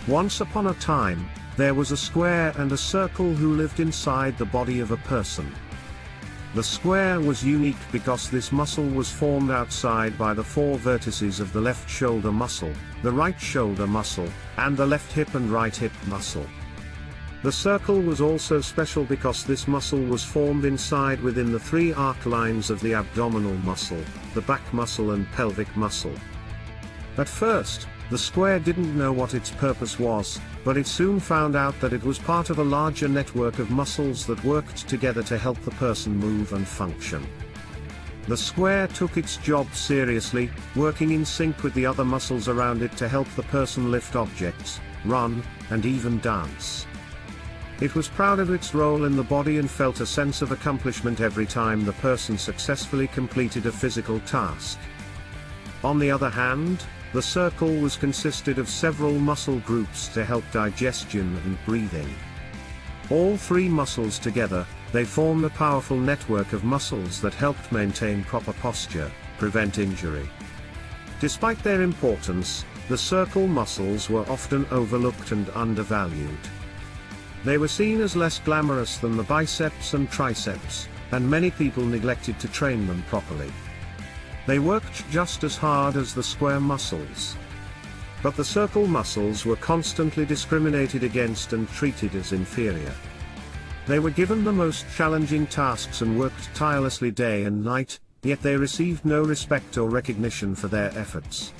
Once upon a time, there was a square and a circle who lived inside the body of a person. The square was unique because this muscle was formed outside by the four vertices of the left shoulder muscle, the right shoulder muscle, and the left hip and right hip muscle. The circle was also special because this muscle was formed inside within the three arc lines of the abdominal muscle, the back muscle and pelvic muscle. At first, the square didn't know what its purpose was, but it soon found out that it was part of a larger network of muscles that worked together to help the person move and function. The square took its job seriously, working in sync with the other muscles around it to help the person lift objects, run, and even dance. It was proud of its role in the body and felt a sense of accomplishment every time the person successfully completed a physical task. On the other hand, the circle was consisted of several muscle groups to help digestion and breathing. All three muscles together, they formed a powerful network of muscles that helped maintain proper posture, prevent injury. Despite their importance, the circle muscles were often overlooked and undervalued. They were seen as less glamorous than the biceps and triceps, and many people neglected to train them properly. They worked just as hard as the square muscles. But the circle muscles were constantly discriminated against and treated as inferior. They were given the most challenging tasks and worked tirelessly day and night, yet they received no respect or recognition for their efforts.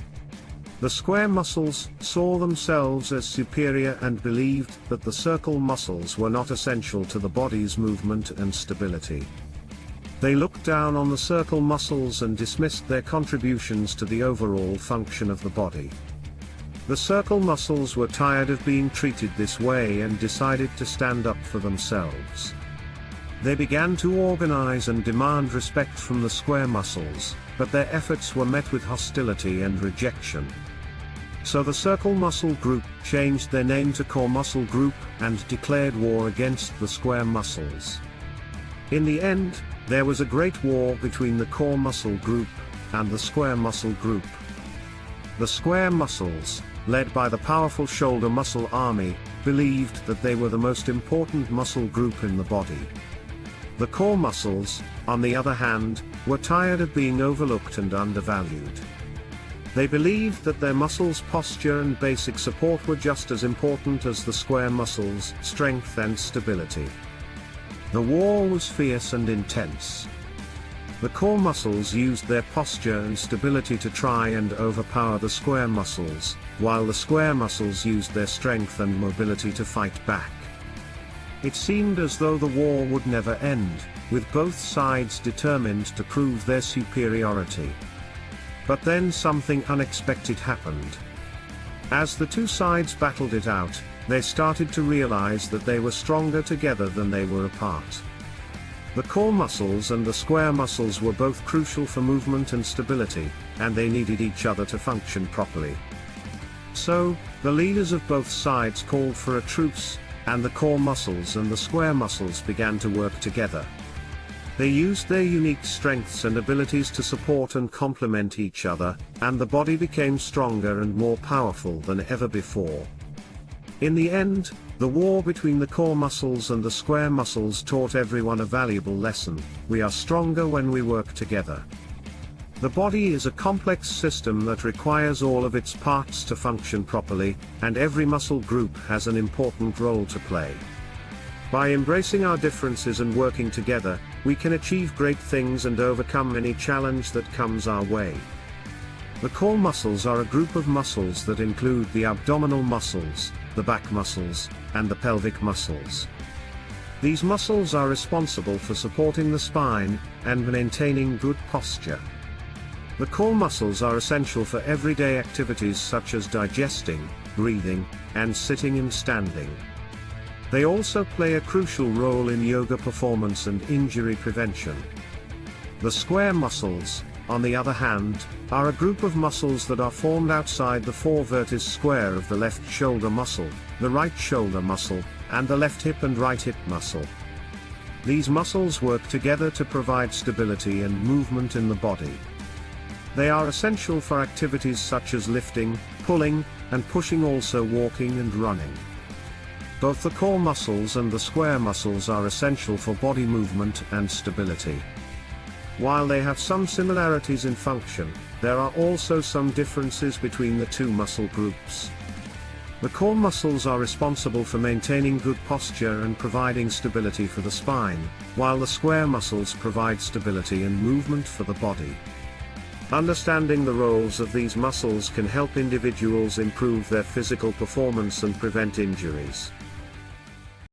The square muscles saw themselves as superior and believed that the circle muscles were not essential to the body's movement and stability. They looked down on the circle muscles and dismissed their contributions to the overall function of the body. The circle muscles were tired of being treated this way and decided to stand up for themselves. They began to organize and demand respect from the square muscles, but their efforts were met with hostility and rejection. So the circle muscle group changed their name to core muscle group and declared war against the square muscles. In the end, there was a great war between the core muscle group and the square muscle group. The square muscles, led by the powerful shoulder muscle army, believed that they were the most important muscle group in the body. The core muscles, on the other hand, were tired of being overlooked and undervalued. They believed that their muscles' posture and basic support were just as important as the square muscles' strength and stability. The war was fierce and intense. The core muscles used their posture and stability to try and overpower the square muscles, while the square muscles used their strength and mobility to fight back. It seemed as though the war would never end, with both sides determined to prove their superiority. But then something unexpected happened. As the two sides battled it out, they started to realize that they were stronger together than they were apart. The core muscles and the square muscles were both crucial for movement and stability, and they needed each other to function properly. So, the leaders of both sides called for a truce, and the core muscles and the square muscles began to work together. They used their unique strengths and abilities to support and complement each other, and the body became stronger and more powerful than ever before. In the end, the war between the core muscles and the square muscles taught everyone a valuable lesson: we are stronger when we work together. The body is a complex system that requires all of its parts to function properly, and every muscle group has an important role to play. By embracing our differences and working together, we can achieve great things and overcome any challenge that comes our way. The core muscles are a group of muscles that include the abdominal muscles, the back muscles, and the pelvic muscles. These muscles are responsible for supporting the spine and maintaining good posture. The core muscles are essential for everyday activities such as digesting, breathing, and sitting and standing. They also play a crucial role in yoga performance and injury prevention. The square muscles, on the other hand, are a group of muscles that are formed outside the four vertex square of the left shoulder muscle, the right shoulder muscle, and the left hip and right hip muscle. These muscles work together to provide stability and movement in the body. They are essential for activities such as lifting, pulling, and pushing, also walking and running. Both the core muscles and the square muscles are essential for body movement and stability. While they have some similarities in function, there are also some differences between the two muscle groups. The core muscles are responsible for maintaining good posture and providing stability for the spine, while the square muscles provide stability and movement for the body. Understanding the roles of these muscles can help individuals improve their physical performance and prevent injuries.